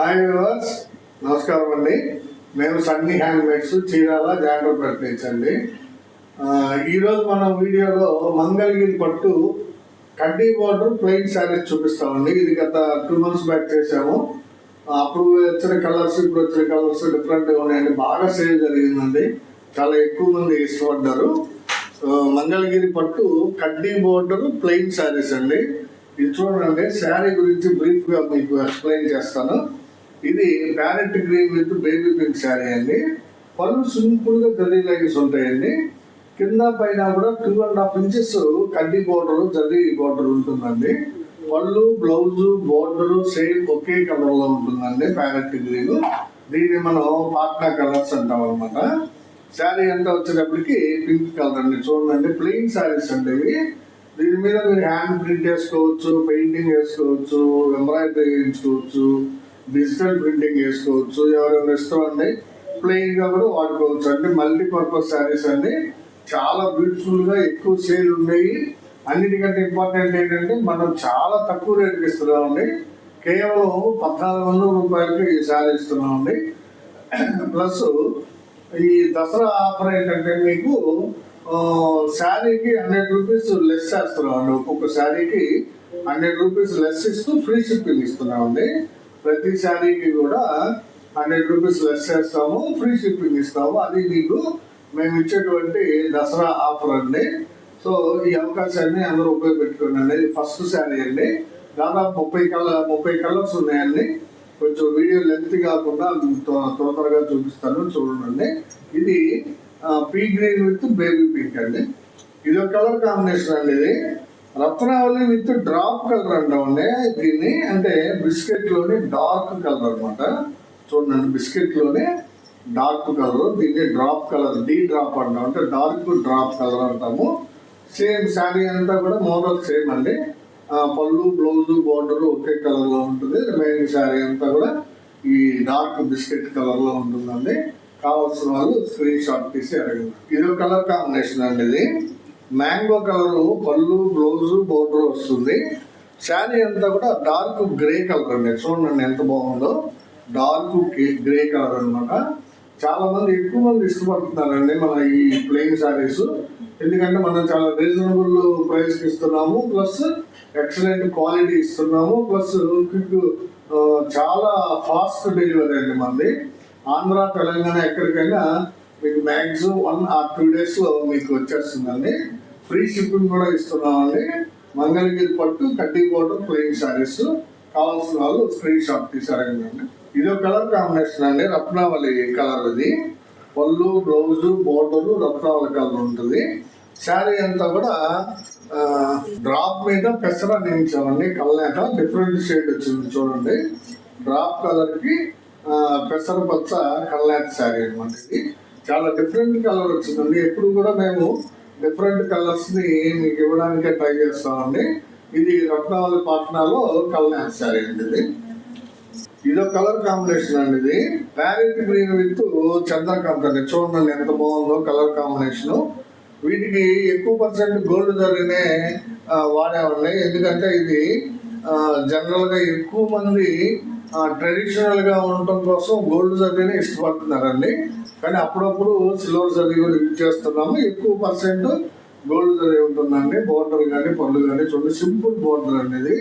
Hi viewers, నమస్కారం అండి. మేము సన్నీ హ్యాండ్మేడ్స్ చీరాల జాండ్రపేట నుంచి అండి. ఈరోజు మన వీడియోలో మంగళగిరి పట్టు కడ్డీ బార్డర్ ప్లెయిన్ శారీస్ చూపిస్తామండి. ఇది గత 2 months బ్యాక్ చేసాము. అప్పుడు వచ్చిన కలర్స్ ఇప్పుడు వచ్చిన కలర్స్ డిఫరెంట్గా ఉన్నాయండి. బాగా సేల్ జరిగిందండి, చాలా ఎక్కువ మంది ఇష్టపడ్డారు. మంగళగిరి పట్టు కడ్డీ బార్డర్ ప్లెయిన్ శారీస్ అండి. ఇది చూడండి, శారీ గురించి బ్రీఫ్గా మీకు ఎక్స్ప్లెయిన్ చేస్తాను. ఇది parrot green with baby pink sari అండి. పళ్ళు సింపుల్గా జరీ లైన్స్ ఉంటాయండి. కింద పైన కూడా 2.5 inches కడ్డీ బార్డర్ జరీ బార్డర్ ఉంటుందండి. పళ్ళు బ్లౌజు బార్డర్ సేమ్ ఒకే కలర్లో ఉంటుందండి, ప్యారెట్ గ్రీన్. దీన్ని మనం పాట్నా కలర్స్ అంటాం అనమాట. శారీ అంతా వచ్చేటప్పటికి పింక్ కలర్ అండి. చూడండి, ప్లెయిన్ శారీస్ అండి ఇవి. దీని మీద మీరు హ్యాండ్ ప్రింట్ వేసుకోవచ్చు, పెయింటింగ్ వేసుకోవచ్చు, ఎంబ్రాయిడరీ వేయించుకోవచ్చు, డిజిటల్ ప్రింటింగ్ వేసుకోవచ్చు. ఎవరైనా ఇష్టం అండి ప్లెయిన్గా కూడా వాడుకోవచ్చు అండి. మల్టీపర్పస్ శారీస్ అండి, చాలా బ్యూటిఫుల్గా ఎక్కువ సేల్ ఉన్నాయి. అన్నిటికంటే ఇంపార్టెంట్ ఏంటంటే మనం చాలా తక్కువ రేటుకి ఇస్తున్నామండి. కేవలం 1400 రూపాయలకి ఈ శారీ ఇస్తున్నామండి. ప్లస్ ఈ దసరా ఆఫర్ ఏంటంటే మీకు శారీకి 100 రూపీస్ లెస్ చేస్తున్నామండి. ఒక్కొక్క శారీకి 100 రూపీస్ లెస్ ఇస్తూ ఫ్రీ షిప్పింగ్ ఇస్తున్నామండి. ప్రతి శారీకి కూడా 100 రూపీస్ లెస్ చేస్తాము, ఫ్రీ షిప్పింగ్ ఇస్తాము. అది మీకు మేము ఇచ్చేటువంటి దసరా ఆఫర్ అండి. సో ఈ అవకాశాన్ని అందరూ ఉపయోగపెట్టుకోండి అండి. ఇది ఫస్ట్ శారీ అండి. దాదాపు 30 కలర్స్ ఉన్నాయండి. కొంచెం వీడియో లెంత్ కాకుండా త్వరగా చూపిస్తాను, చూడండి. ఇది P green with baby pink అండి. ఇది ఒక కలర్ కాంబినేషన్ అండి. ఇది రత్నావళి విత్ డ్రాప్ కలర్ అంటామండి దీన్ని. అంటే బిస్కెట్ లోని డార్క్ కలర్ అనమాట. చూడండి, బిస్కెట్ లోనే డార్క్ కలర్, దీన్ని డ్రాప్ కలర్, డీ డ్రాప్ అంటాం. అంటే డార్క్ డ్రాప్ కలర్ అంటాము. సేమ్ శారీ అంతా కూడా మోడల్ సేమ్ అండి. పళ్ళు బ్లౌజు బార్డర్ ఒకే కలర్ లో ఉంటుంది. రిమైనింగ్ శారీ అంతా కూడా ఈ డార్క్ బిస్కెట్ కలర్ లో ఉంటుందండి. కావాల్సిన వాళ్ళు స్క్రీన్ షాట్ తీసి అడగండి. ఇది ఒక కలర్ కాంబినేషన్ అండి. ఇది మ్యాంగో కలర్, పళ్ళు బ్లౌజు బార్డర్ వస్తుంది. శారీ అంతా కూడా డార్క్ గ్రే కలర్ అండి. చూడండి ఎంత బాగుందో, డార్క్ గ్రే కలర్ అనమాట. చాలా మంది ఎక్కువ మంది ఇష్టపడుతున్నారండి మన ఈ ప్లెయిన్ శారీస్. ఎందుకంటే మనం చాలా రీజనబుల్ ప్రైస్కి ఇస్తున్నాము, ప్లస్ ఎక్సలెంట్ క్వాలిటీ ఇస్తున్నాము, ప్లస్ క్విక్, చాలా ఫాస్ట్ డెలివరీ అండి మనది. ఆంధ్ర తెలంగాణ ఎక్కడికైనా మీకు మ్యాక్సిమం 1 or 2 days మీకు వచ్చేస్తుందండి. ఫ్రీ షిప్పింగ్ కూడా ఇస్తున్నామండి. మంగళగిరి పట్టు కడ్డీ బార్డర్ ప్లెయిన్ శారీస్ కావాల్సిన వాళ్ళు స్క్రీన్ షాట్ తీసి అడగండి. ఇది ఒక కలర్ కాంబినేషన్ అండి, రత్నావళి కలర్. ఇది పళ్ళు బ్లౌజు బార్డర్ రత్నావళి కలర్ ఉంటుంది. శారీ అంతా కూడా డ్రాప్ మీద పెసర నించామండి. కల్లేక డిఫరెంట్ షేడ్ వచ్చింది చూడండి. డ్రాప్ కలర్ కి పెసర పచ్చ కల్లేక శారీ అనమాట. ఇది చాలా డిఫరెంట్ కలర్ వచ్చిందండి. ఎప్పుడు కూడా మేము డిఫరెంట్ కలర్స్ ని మీకు ఇవ్వడానికే ట్రై చేస్తామండి. ఇది రత్నావళి పాట్నాలో కల్లేక శారీ అండి. ఇది ఒక కలర్ కాంబినేషన్ అండి. ఇది ప్యారెట్ గ్రీన్ విత్ చంద్రకాంత్ అండి. చూడండి ఎంత బాగుందో కలర్ కాంబినేషన్. వీటికి ఎక్కువ పర్సెంట్ గోల్డ్ జరిగినే వాడేవాళ్ళే. ఎందుకంటే ఇది జనరల్గా ఎక్కువ మంది ట్రెడిషనల్గా ఉండటం కోసం గోల్డ్ జరీని ఇష్టపడుతున్నారండి. కానీ అప్పుడప్పుడు సిల్వర్ జరీ కూడా యూజ్ చేస్తున్నాము. ఎక్కువ పర్సెంట్ గోల్డ్ జరీ ఉంటుందండి. బార్డర్ కానీ పళ్ళు కానీ చూడండి, సింపుల్ బార్డర్ అండి. ఇది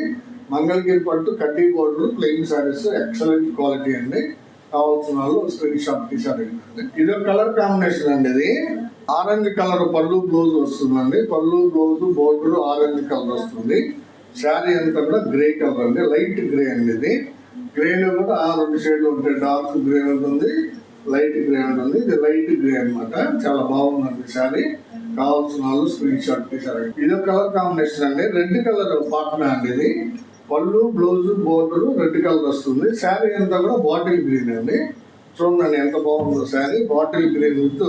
మంగళగిరి పట్టు కడ్డీ border plain saris, excellent quality అండి. కావాల్సిన వాళ్ళు స్క్రీన్ షాట్ తీసారు. ఇది ఒక కలర్ కాంబినేషన్ అండి. ఇది ఆరెంజ్ కలర్ పళ్ళు బ్లౌజ్ వస్తుందండి. పళ్ళు బ్లౌజ్ బార్డర్ ఆరెంజ్ కలర్ వస్తుంది. శారీ అంతా కూడా గ్రే కలర్ అండి, లైట్ గ్రే అండి. ఇది గ్రేలో కూడా 2 షేడ్లు ఉంటాయి. డార్క్ గ్రే ఉంటుంది, లైట్ గ్రే ఉంటుంది. ఇది లైట్ గ్రే అనమాట. చాలా బాగుందండి శారీ. కావాల్సిన వాళ్ళు స్క్రీన్ షాట్ తీసారు. ఇది ఒక కలర్ కాంబినేషన్ అండి. రెడ్ కలర్ పాట్నా అండి. ఇది పళ్ళు బ్లౌజ్ బార్డర్ రెడ్ కలర్ వస్తుంది. శారీ అంతా కూడా బాటిల్ గ్రీన్ అండి. చూడండి ఎంత బాగుందో sari. Bottle green with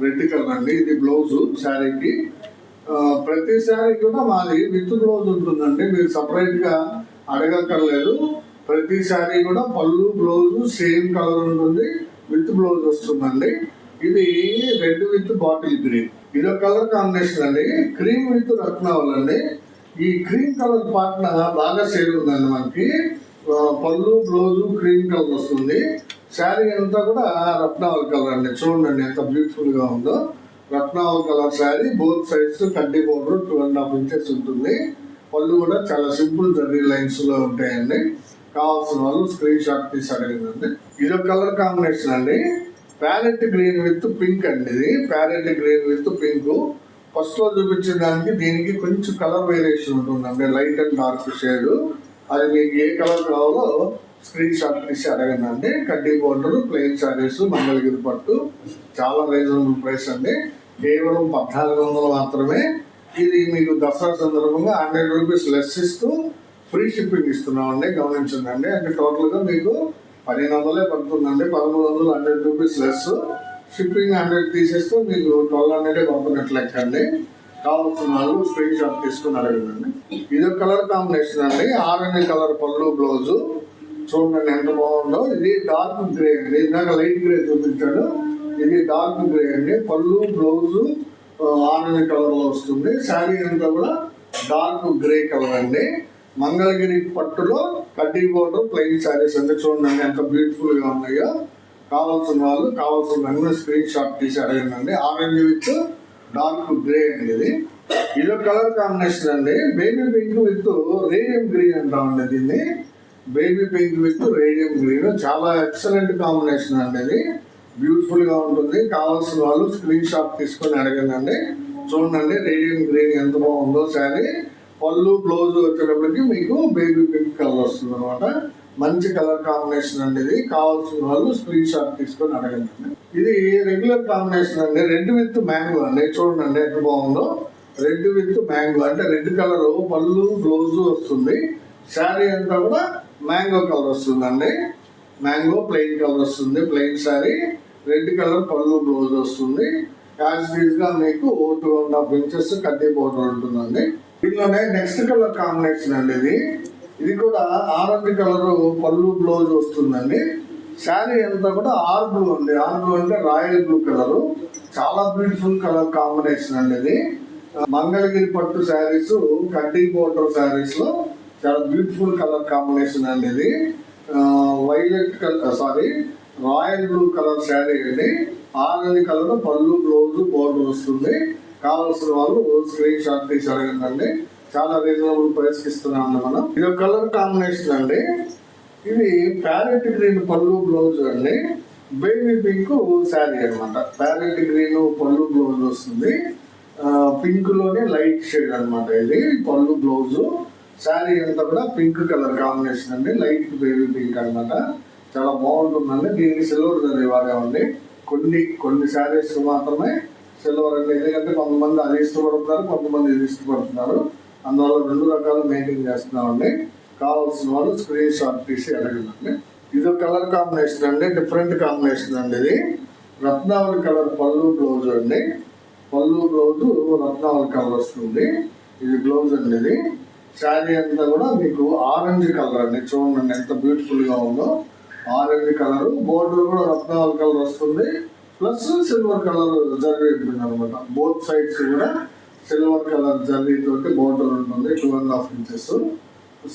red colour అండి. ఇది బ్లౌజ్ శారీకి. ప్రతి శారీ కూడా మాది విత్ బ్లౌజ్ ఉంటుందండి. మీరు సపరేట్ గా అడగక్కర్లేదు. ప్రతి శారీ కూడా పళ్ళు బ్లౌజ్ సేమ్ కలర్ ఉంటుంది, విత్ బ్లౌజ్ వస్తుందండి. ఇది రెడ్ విత్ బాటిల్ గ్రీన్. ఇది ఒక కలర్ కాంబినేషన్ అండి. క్రీమ్ విత్ రత్నావళి అండి. ఈ క్రీమ్ కలర్ పార్ట్న బాగా సేల్ ఉందండి మనకి. పళ్ళు బ్లౌజు క్రీమ్ కలర్ వస్తుంది. శారీ అంతా కూడా రత్నావళి కలర్ అండి. చూడండి ఎంత బ్యూటిఫుల్ గా ఉందో. రత్నావళి కలర్ శారీ, బోత్ సైడ్స్ కడ్డీ బోర్డర్ 2.5 ఇంచెస్ ఉంటుంది. పళ్ళు కూడా చాలా సింపుల్ జరీ లైన్స్ లో ఉంటాయండి. కావాల్సిన వాళ్ళు స్క్రీన్ షాట్ తీసి అడిగిందండి. ఇది ఒక కలర్ కాంబినేషన్ అండి. ప్యారెట్ గ్రీన్ విత్ పింక్ అండి. ఇది parrot green with pink. First లో చూపించిన దానికి దీనికి కొంచెం కలర్ వేరియేషన్ ఉంటుందండి. Light and dark shade. అది మీకు ఏ కలర్ కావాలో స్క్రీన్ షాట్ తీసి అడగండి. కడ్డీ బోర్డర్, ప్లెయిన్ శారీస్, మంగళగిరి పట్టు, చాలా రీజనబుల్ ప్రైస్ అండి. కేవలం 1400 మాత్రమే. ఇది మీకు దసరా సందర్భంగా 100 రూపీస్ లెస్ ఇస్తూ ఫ్రీ షిప్పింగ్ ఇస్తున్నామండి. గమనించండి. అంటే టోటల్గా మీకు 1500 పడుతుందండి. 1300 100 రూపీస్ లెస్. షిప్పింగ్ 100 తీసేస్తే మీకు 1200 పంపినట్లు లెక్కండి. కావాల్సిన వాళ్ళు స్క్రీన్ షాట్ తీసుకుని అడగండి. ఇది కలర్ కాంబినేషన్ అండి. ఆరెంజ్ కలర్ పళ్ళు బ్లౌజు. చూడండి ఎంత బాగుందో. ఇది డార్క్ గ్రే అండి. ఇందాక లైట్ గ్రే చూపించాడు. ఇది డార్క్ గ్రే అండి. పళ్ళు బ్లౌజు ఆరెంజ్ కలర్ లో వస్తుంది. శారీ అంతా కూడా డార్క్ గ్రే కలర్ అండి. మంగళగిరి పట్టులో కడ్డీ బోర్డర్, ప్లెయిన్ శారీస్ అండి. చూడండి ఎంత బ్యూటిఫుల్ గా ఉన్నాయో. కావాల్సిన వాళ్ళు కావాల్సిన వెంటనే స్క్రీన్ షాట్ తీసి అడగండి. ఆరెంజ్ విత్ డార్క్ గ్రే అండి. ఇది కలర్ కాంబినేషన్ అండి. Baby pink with radium green అంటామండి దీన్ని. Baby pink with radium green చాలా ఎక్సలెంట్ కాంబినేషన్ అండి. ఇది బ్యూటిఫుల్ గా ఉంటుంది. కావాల్సిన వాళ్ళు స్క్రీన్ షాట్ తీసుకొని అడగండి. చూడండి రేడియం గ్రీన్ ఎంత బాగుందో శారీ. పళ్ళు బ్లౌజ్ వచ్చేటప్పటికి మీకు బేబీ పింక్ కలర్ వస్తుంది అనమాట. మంచి కలర్ కాంబినేషన్ అండి. ఇది కావాల్సిన వాళ్ళు స్క్రీన్ షాట్ తీసుకొని అడగండి. ఇది రెగ్యులర్ కాంబినేషన్ అండి. రెడ్ విత్ మ్యాంగో అండి. చూడండి ఎంత బాగుందో. రెడ్ విత్ మ్యాంగో అంటే రెడ్ కలర్ పళ్ళు బ్లౌజ్ వస్తుంది. శారీ అంతా కూడా మ్యాంగో కలర్ వస్తుందండి. మ్యాంగో ప్లెయిన్ కలర్ వస్తుంది. ప్లెయిన్ శారీ, రెడ్ కలర్ పళ్ళు బ్లౌజ్ వస్తుంది. యాజ్ యూజ్ గా మీకు 2.5 ఇంచెస్ కడ్డీ బోర్డర్ ఉంటుందండి. దీనిలోనే నెక్స్ట్ కలర్ కాంబినేషన్ అండి. ఇది కూడా ఆరెంజ్ కలర్ పళ్ళు బ్లౌజ్ వస్తుందండి. శారీ అంతా కూడా ఆర్ బ్లూ అండి. ఆర్ బ్లూ అంటే రాయల్ బ్లూ కలర్. చాలా బ్యూటిఫుల్ కలర్ కాంబినేషన్ అండి. ఇది మంగళగిరి పట్టు శారీస్, కడ్డీ బోర్డర్ శారీస్ లో చాలా బ్యూటిఫుల్ కలర్ కాంబినేషన్ అండి. ఇది violet colour royal blue colour sari అండి. ఆరెంజ్ కలర్ పళ్ళు బ్లౌజ్ బోర్డర్ వస్తుంది. కావాల్సిన వాళ్ళు స్క్రీన్ షాట్ తీసి అడగండి. చాలా రీజనబుల్ ప్రైస్ కి ఇస్తున్నాం మనం. ఇది కలర్ కాంబినేషన్ అండి. ఇది ప్యారెట్ గ్రీన్ పళ్ళు బ్లౌజ్ అండి. బేబీ పింక్ శారీ అనమాట. ప్యారెట్ గ్రీన్ పళ్ళు బ్లౌజ్ వస్తుంది. పింక్ లోనే లైట్ షేడ్ అనమాట. ఇది పళ్ళు బ్లౌజ్. శారీ అంతా కూడా పింక్ కలర్ కాంబినేషన్ అండి. లైట్ బేబీ పింక్ అనమాట. చాలా బాగుంటుందండి. దీనికి సిల్వర్ జరీ వాడామండి. కొన్ని శారీస్ మాత్రమే సిల్వర్ అండి. ఎందుకంటే కొంతమంది అది ఇష్టపడుతున్నారు, కొంతమంది ఇది ఇష్టపడుతున్నారు. అందువల్ల 2 రకాలు మెయింటైన్ చేస్తున్నామండి. కావాల్సిన వాళ్ళు స్క్రీన్ షాట్ తీసి అడగండి. ఇది కలర్ కాంబినేషన్ అండి. డిఫరెంట్ కాంబినేషన్ అండి. ఇది రత్నావళి కలర్ పళ్ళు బ్లౌజ్ అండి. పళ్ళు బ్లౌజ్ రత్నావళి కలర్ వస్తుంది. ఇది బ్లౌజ్ అండి. ఇది శారీ అంతా కూడా మీకు ఆరెంజ్ కలర్ అండి. చూడండి ఎంత బ్యూటిఫుల్ గా ఉందో. ఆరెంజ్ కలర్ బోర్డర్ కూడా రత్నావళి కలర్ వస్తుంది. ప్లస్ సిల్వర్ కలర్ జరీ ఉంటుంది అనమాట. బోత్ సైడ్స్ కూడా సిల్వర్ కలర్ జరీ తోటి బోర్డర్ ఉంటుంది. 2.5 ఇంచెస్.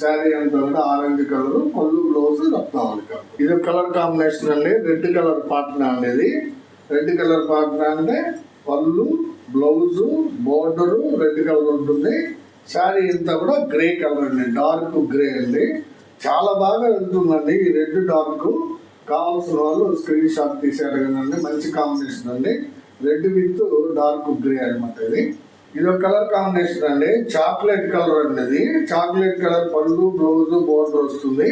శారీ అంతా కూడా ఆరెంజ్ కలర్, పళ్ళు బ్లౌజ్ రత్నావళి కలర్. ఇది కలర్ కాంబినేషన్ అండి. రెడ్ కలర్ పాట్నా అనేది. రెడ్ కలర్ పాట్నా అంటే పళ్ళు బ్లౌజ్ బోర్డర్ రెడ్ కలర్ ఉంటుంది. శారీ అంతా కూడా గ్రే కలర్ అండి. డార్క్ గ్రే అండి. చాలా బాగా వెళ్తుందండి ఈ రెడ్ డార్క్. కావాల్సిన వాళ్ళు స్క్రీన్ షాట్ తీసి అడగండి. మంచి కాంబినేషన్ అండి. రెడ్ విత్ డార్క్ గ్రే అనమాట. ఇది ఒక కలర్ కాంబినేషన్ అండి. చాక్లెట్ కలర్ అండి. చాక్లెట్ కలర్ పళ్ళు బ్లౌజ్ బోర్డర్ వస్తుంది.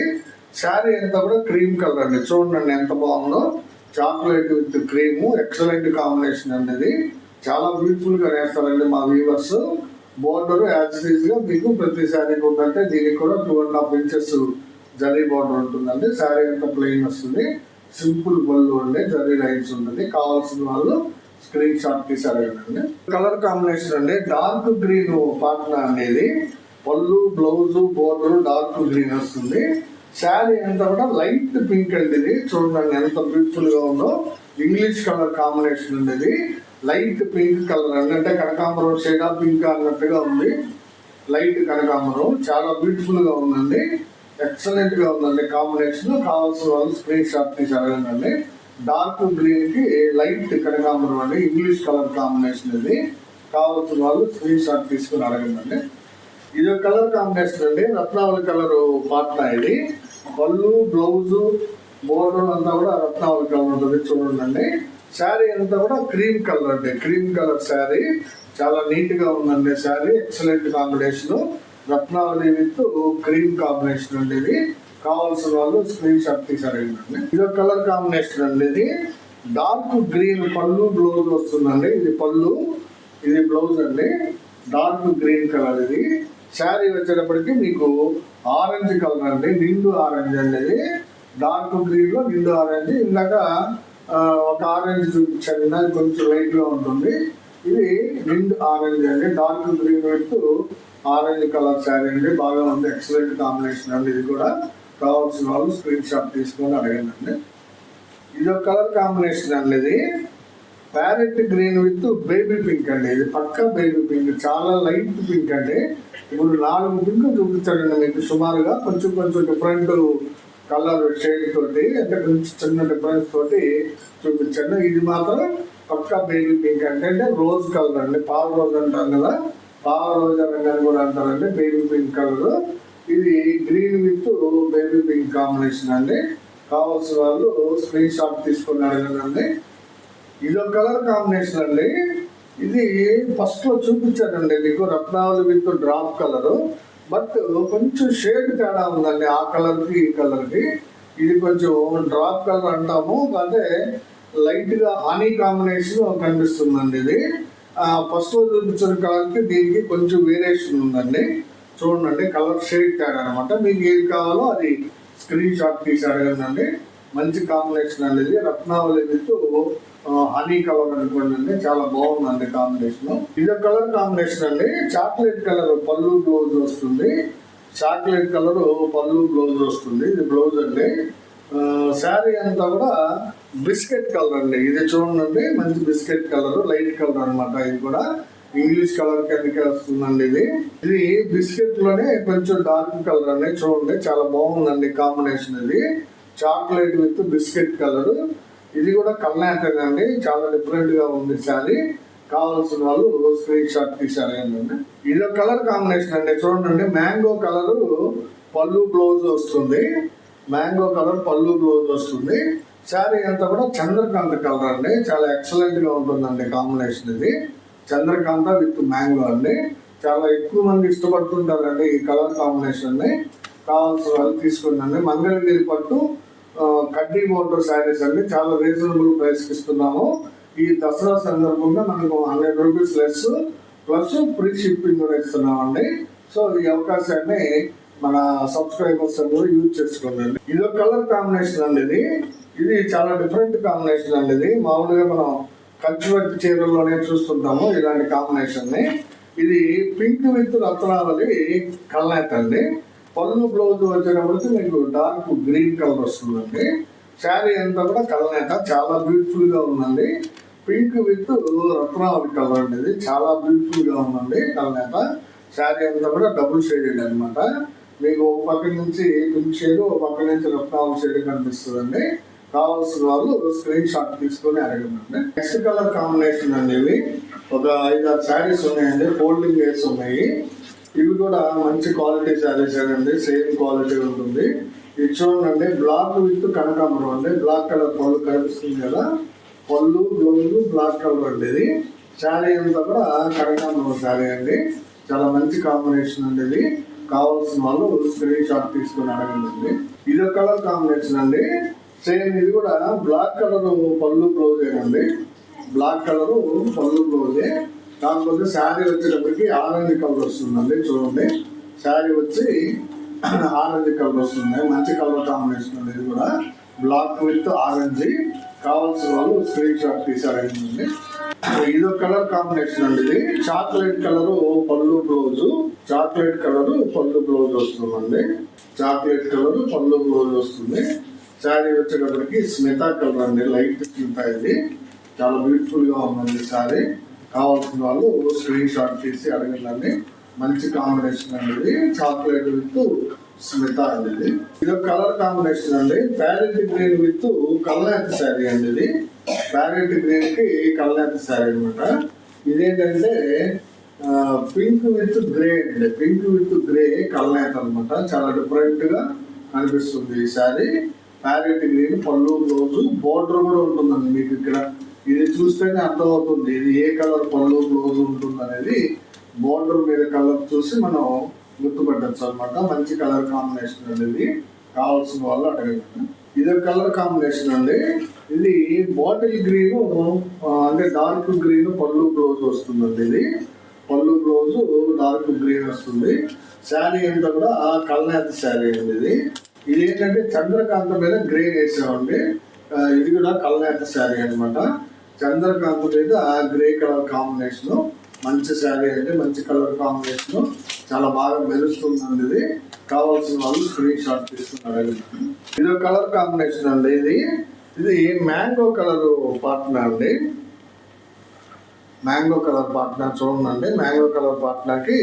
శారీ అంతా కూడా క్రీమ్ కలర్ అండి. చూడండి ఎంత బాగుందో. Chocolate with cream excellent combination అండి. చాలా బ్యూటిఫుల్ గా వేస్తారండి మా వ్యూవర్స్. బోర్డర్ యాజ్ యూజ్ గా మీకు ప్రతి శారీకి ఉందంటే దీనికి కూడా 2.5 ఇంచెస్ జరీ బోర్డర్ ఉంటుందండి. శారీ అంతా ప్లెయిన్ వస్తుంది. సింపుల్ బళ్ళు అండి. జరీ లైన్స్ ఉంటుంది. కావాల్సిన వాళ్ళు స్క్రీన్ షాట్ తీసి అడగండి. కలర్ కాంబినేషన్ అండి. డార్క్ గ్రీన్ పాట్నా అనేది. పళ్ళు బ్లౌజ్ బోర్డర్ డార్క్ గ్రీన్ వస్తుంది. శారీ అంతా కూడా లైట్ పింక్ అండి. ఇది చూడండి ఎంత బ్యూటిఫుల్ గా ఉందో. ఇంగ్లీష్ కలర్ కాంబినేషన్ అండి. లైట్ పింక్ కలర్ అండి. అంటే కనకాంబరం షేడ్ ఆఫ్ పింక్ అన్నట్టుగా ఉంది. లైట్ కనకాంబరం చాలా బ్యూటిఫుల్ గా ఉందండి. ఎక్సలెంట్ గా ఉందండి కాంబినేషన్. కావాల్సిన వాళ్ళు స్క్రీన్ షాట్ తీసి అడగండి. డార్క్ గ్రీన్ కి లైట్ కనకాంబరం అండి, ఇంగ్లీష్ కలర్ కాంబినేషన్ ఇది. కావాల్సిన వాళ్ళు స్క్రీన్ షాట్ తీసుకుని అడగండి. ఇది కలర్ కాంబినేషన్ అండి, రత్నావళి కలర్ పాట్నా ఇది. పళ్ళు, బ్లౌజు, బోర్డర్ అంతా కూడా రత్నావళి కలర్ ఉంటుంది చూడండి. శారీ అంతా కూడా క్రీమ్ కలర్ అండి, క్రీమ్ కలర్ శారీ. చాలా నీట్ గా ఉందండి sari, excellent combination. Ratnavali with cream combination అండి ఇది. కావాల్సిన వాళ్ళు స్క్రీన్ షాట్ తీసారండి. ఇది కలర్ కాంబినేషన్ అండి, ఇది డార్క్ గ్రీన్ పళ్ళు బ్లౌజ్ వస్తుందండి. ఇది పళ్ళు, ఇది బ్లౌజ్ అండి, డార్క్ గ్రీన్ కలర్ ఇది. శారీ వచ్చేటప్పటికి మీకు ఆరెంజ్ కలర్ అండి, నిండు ఆరెంజ్ అండి ఇది. డార్క్ గ్రీన్ లో నిండు ఆరెంజ్. ఇందాక ఒక ఆరెంజ్ చూపించాను, అది కొంచెం లైట్ గా ఉంటుంది. ఇది నిండు ఆరెంజ్ అండి, dark green with orange colour sari అండి. బాగా ఉంది, ఎక్సలెంట్ కాంబినేషన్ అండి. ఇది కూడా కావాల్సిన వాళ్ళు స్క్రీన్ షాట్ తీసుకొని అడగండి. ఇది ఒక కలర్ కాంబినేషన్ అండి, ఇది parrot green with baby pink అండి. ఇది పక్కా బేబీ పింక్, చాలా లైట్ పింక్ అండి. ఇప్పుడు 4 పింక్ చూపించాడండి మీకు సుమారుగా, కొంచెం కొంచెం డిఫరెంట్ కలర్ షేడ్ తోటి, అంటే కొంచెం చిన్న డిఫరెన్స్ తోటి చూపించండి. ఇది మాత్రం పక్కా బేబీ పింక్ అంటే రోజ్ కలర్ అండి, పాల రోజ్ అంటారు కదా, పాల రోజ్ అని కూడా అంటారండి, బేబీ పింక్ కలర్. ఇది green with baby pink combination అండి. కావాల్సిన వాళ్ళు స్క్రీన్ షాట్ తీసుకుని అడగండి. ఇది ఒక కలర్ కాంబినేషన్ అండి, ఇది ఫస్ట్ లో చూపించానండి మీకు, రత్నావళి విత్ డ్రాప్ కలర్. బట్ కొంచెం షేడ్ తేడా ఉందండి ఆ కలర్ కి ఈ కలర్ కి. ఇది కొంచెం డ్రాప్ కలర్ అంటాము, అదే లైట్ గా హనీ కాంబినేషన్ కనిపిస్తుందండి. ఇది ఫస్ట్ లో చూపించిన కలర్ కి దీనికి కొంచెం వేరియేషన్ ఉందండి. చూడండి కలర్ షేడ్ తేడా అనమాట. మీకు ఏది కావాలో అది స్క్రీన్ షాట్ తీసి అడగండి. మంచి కాంబినేషన్ అండి, ఇది రత్నావళి విత్ హనీ కలర్ అనుకోండి, చాలా బాగుందండి కాంబినేషన్. ఇది కలర్ కాంబినేషన్ అండి, చాక్లెట్ కలర్ పళ్ళు బ్లౌజ్ వస్తుంది. చాక్లెట్ కలర్ పళ్ళు బ్లౌజ్ వస్తుంది, ఇది బ్లౌజ్ అండి. శారీ అంతా కూడా బిస్కెట్ కలర్ అండి. ఇది చూడండి మంచి బిస్కెట్ కలర్, లైట్ కలర్ అనమాట. ఇది కూడా ఇంగ్లీష్ కలర్ కిందకే వస్తుందండి. ఇది బిస్కెట్ లోనే కొంచెం డార్క్ కలర్ అండి. చూడండి చాలా బాగుందండి కాంబినేషన్. ఇది చాక్లెట్ విత్ బిస్కెట్ కలర్. ఇది కూడా కల్నాథన్ అండి, చాలా డిఫరెంట్ గా ఉంది శారీ. కావాల్సిన వాళ్ళు స్క్రీన్ షాట్ తీసారండి. ఇది కలర్ కాంబినేషన్ అండి, చూడండి మ్యాంగో కలర్ పళ్ళు బ్లౌజ్ వస్తుంది, మ్యాంగో కలర్ పళ్ళు బ్లౌజ్ వస్తుంది. శారీ అంతా కూడా చంద్రకాంత కలర్ అండి, చాలా ఎక్సలెంట్ గా ఉంటుందండి కాంబినేషన్. ఇది చంద్రకాంత విత్ మ్యాంగో అండి, చాలా ఎక్కువ మంది ఇష్టపడుతుంటారండి ఈ కలర్ కాంబినేషన్ ని. కావాల్సిన వాళ్ళు తీసుకుందండి. మంగళగిరి పట్టు కడ్డీ బోర్డర్ శారీస్ అండి, చాలా రీజనబుల్ ప్రైస్ కి ఇస్తున్నాము. ఈ దసరా సందర్భంగా మనకు 100 rupees less plus free shipping కూడా ఇస్తున్నామండి. సో ఈ అవకాశాన్ని మన సబ్స్క్రైబర్స్ అందరూ యూజ్ చేసుకోండి. ఇది ఒక కలర్ కాంబినేషన్ అండి, ఇది చాలా డిఫరెంట్ కాంబినేషన్ అండి. ఇది మామూలుగా మనం కంచువర్తి చీరల్లోనే చూస్తుంటాము ఇలాంటి కాంబినేషన్ ని. ఇది పింక్ విత్ రత్నావళి కల్నాథ్ అండి. పళ్ళు బ్లౌజ్ వచ్చేటప్పటికి మీకు డార్క్ గ్రీన్ కలర్ వస్తుందండి. శారీ అంతా కూడా కల్నేత, చాలా బ్యూటిఫుల్ గా ఉందండి. పింక్ విత్ రత్నావళి కలర్ అండి, ఇది చాలా బ్యూటిఫుల్ గా ఉందండి కల్నేత. శారీ అంతా కూడా డబుల్ షేడెడ్ అనమాట. మీకు ఒక పక్క నుంచి పింక్ షేడ్, ఒక పక్క నుంచి రత్నావళి షేడ్ కనిపిస్తుందండి. కావాల్సిన వాళ్ళు స్క్రీన్ షాట్ తీసుకొని అడగండి. నెక్స్ట్ కలర్ కాంబినేషన్ అండి, ఇవి ఒక 5-6 శారీస్ ఉన్నాయండి, ఫోల్డింగ్ వేసి ఉన్నాయి. ఇవి కూడా మంచి క్వాలిటీ శారీస్ అండి, సేమ్ క్వాలిటీ ఉంటుంది. ఇది చూడండి బ్లాక్ విత్ కనకాంబరం అండి, బ్లాక్ కలర్ పళ్ళు కనిపిస్తుంది కదా, పళ్ళు బ్లౌజ్ బ్లాక్ కలర్ అండి. ఇది శారీ అంతా కూడా కనకాంబరం శారీ అండి, చాలా మంచి కాంబినేషన్ అండి. ఇది కావాల్సిన వాళ్ళు స్క్రీన్ షాట్ తీసుకొని అడగండి. ఇది ఒక కలర్ కాంబినేషన్ అండి, సేమ్ ఇది కూడా బ్లాక్ కలర్ పళ్ళు బ్లౌజ్ అండి, బ్లాక్ కలర్ పళ్ళు బ్లౌజే. కాకపోతే శారీ వచ్చేటప్పటికి ఆరెంజ్ కలర్ వస్తుందండి. చూడండి శారీ వచ్చి ఆరెంజ్ కలర్ వస్తుంది, మంచి కలర్ కాంబినేషన్ అండి. ఇది కూడా బ్లాక్ విత్ ఆరెంజ్. కావాల్సిన వాళ్ళు స్క్రీన్ షాట్ తీసారండి. ఇది ఒక కలర్ కాంబినేషన్ అండి, ఇది చాక్లెట్ కలర్ పళ్ళు బ్లౌజ్, చాక్లెట్ కలర్ పళ్ళు బ్లౌజ్ వస్తుందండి, చాక్లెట్ కలర్ పళ్ళు బ్లౌజ్ వస్తుంది. శారీ వచ్చేటప్పటికి స్మితా కలర్ అండి, లైట్ స్మితా. ఇది చాలా బ్యూటిఫుల్ గా ఉందండి శారీ. కావాల్సిన వాళ్ళు స్క్రీన్ షాట్ తీసి అడగండి. మంచి కాంబినేషన్ అండి, ఇది చాక్లెట్ విత్ స్మిత అండి ఇది ఒక కలర్ కాంబినేషన్ అండి. ప్యారెట్ గ్రీన్ విత్ కల్నేత శారీ అండి. ఇది ప్యారెట్ గ్రీన్ కి కల్నేత శారీ అనమాట. ఇదేంటంటే పింక్ విత్ గ్రే అండి. పింక్ విత్ గ్రే కల్నేత అనమాట. చాలా డిఫరెంట్ గా అనిపిస్తుంది ఈ శారీ. ప్యారెట్ గ్రీన్ పళ్ళు బ్లౌజ్ బోర్డర్ కూడా ఉంటుందండి మీకు ఇక్కడ. ఇది చూస్తేనే అర్థమవుతుంది ఇది ఏ కలర్ పళ్ళు బ్లౌజ్ ఉంటుంది అనేది. బోర్డర్ మీద కలర్ చూసి మనం గుర్తుపట్టచ్చు అనమాట. మంచి కలర్ కాంబినేషన్ అండి. ఇది కావాల్సిన వాళ్ళు అడగండి. ఇది కలర్ కాంబినేషన్ అండి. ఇది బాటిల్ గ్రీన్ అంటే డార్క్ గ్రీన్ పళ్ళు బ్లౌజ్ వస్తుందండి. ఇది పళ్ళు బ్లౌజ్ డార్క్ గ్రీన్ వస్తుంది. శారీ అంతా కూడా కల్నేత శారీ అండి. ఇది ఏంటంటే చంద్రకాంత మీద గ్రే వేసామండి. ఇది కూడా కల్నేత శారీ అనమాట. చంద్రకాంత మీద గ్రే కలర్ కాంబినేషన్. మంచి శారీ అంటే మంచి కలర్ కాంబినేషన్. చాలా బాగా మెరుస్తుందండి. ఇది కావాల్సిన వాళ్ళు స్క్రీన్ షాట్ తీసుకున్నారు. ఇది ఒక కలర్ కాంబినేషన్ అండి. ఇది మ్యాంగో కలర్ పార్ట్నర్ అండి. మ్యాంగో కలర్ పార్ట్నర్ చూడండి. మ్యాంగో కలర్ పార్ట్నర్కి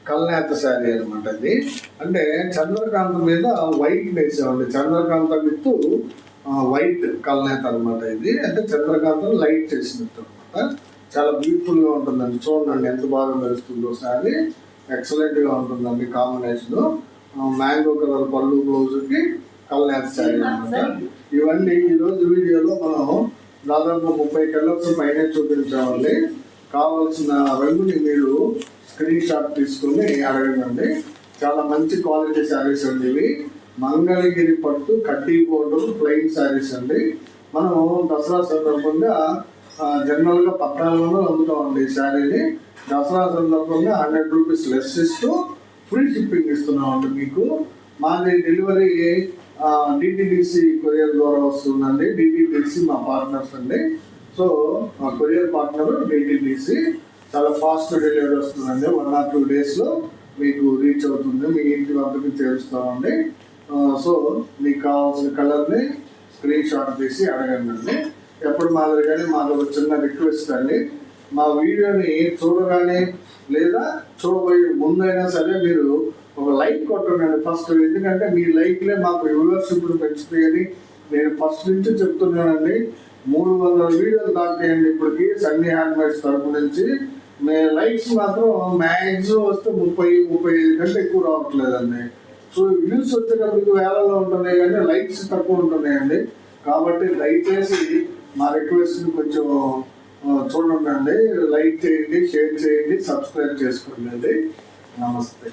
కల్నేత శారీ అనమాట. ఇది అంటే చంద్రకాంత మీద వైట్ వేసామండి. చంద్రకాంత విత్ వైట్ కల్నేత అనమాట. ఇది అంటే చంద్రకాంతం లైట్ చేసినట్టు అనమాట. చాలా బ్యూటిఫుల్ గా ఉంటుందండి. చూడండి ఎంత బాగా మెరుస్తుందో శారీ. ఎక్సలెంట్ గా ఉంటుందండి కాంబినేషన్. మ్యాంగో కలర్ పళ్ళు బ్లౌజ్ కి కల్నేత శారీ అనమాట. ఇవన్నీ ఈరోజు వీడియోలో మనం దాదాపు 30 కలర్స్ పైన చూపించామండి. కావాల్సిన రంగుని మీరు స్క్రీన్ షాట్ తీసుకుని అడగండి. చాలా మంచి క్వాలిటీ శారీస్ అండి. ఇవి మంగళగిరి పట్టు కడ్డీ బోర్డర్ ప్లెయిన్ శారీస్ అండి. మనం దసరా సందర్భంగా జనరల్ గా 1400 అమ్ముతామండి ఈ శారీని. దసరా సందర్భంగా 100 రూపీస్ లెస్ ఇస్తూ ఫ్రీ షిప్పింగ్ ఇస్తున్నామండి మీకు. మాది డెలివరీ డిటిడిసి కొరియర్ ద్వారా వస్తుందండి. డిటిడిసి మా పార్ట్నర్స్ అండి. సో మా కొరియర్ పార్ట్నర్ డిటిడిసి. చాలా ఫాస్ట్ డెలివరీ వస్తుందండి. 1 or 2 days లో మీకు రీచ్ అవుతుంది. మీ ఇంటి వద్దకు చేరుస్తామండి. సో మీకు కావాల్సిన కలర్ని స్క్రీన్ షాట్ తీసి అడగండి. ఎప్పుడు మాదిరిగానే మాకు ఒక చిన్న రిక్వెస్ట్ అండి. మా వీడియోని చూడగానే లేదా చూడబోయే ముందైనా సరే మీరు ఒక లైక్ కొట్టండి ఫస్ట్. ఎందుకంటే మీ లైక్లే మాకు వ్యూవర్షిప్ పెంచుతాయని నేను ఫస్ట్ నుంచి చెప్తున్నానండి. 300 వీడియోలు దాకేయండి ఇప్పటికి సన్నీ హ్యాండ్మేడ్స్ తరపు నుంచి. లైక్స్ మాత్రం మ్యాక్సిమం వస్తే 30-35 కంటే ఎక్కువ రావట్లేదండి. సో వ్యూస్ వచ్చేటప్పటికి వేలలో ఉంటున్నాయి కానీ లైక్స్ తక్కువ ఉంటున్నాయండి. కాబట్టి దయచేసి మా రిక్వెస్ట్ని కొంచెం చూడండి. లైక్ చేయండి, షేర్ చేయండి, సబ్స్క్రైబ్ చేసుకోండి. నమస్తే.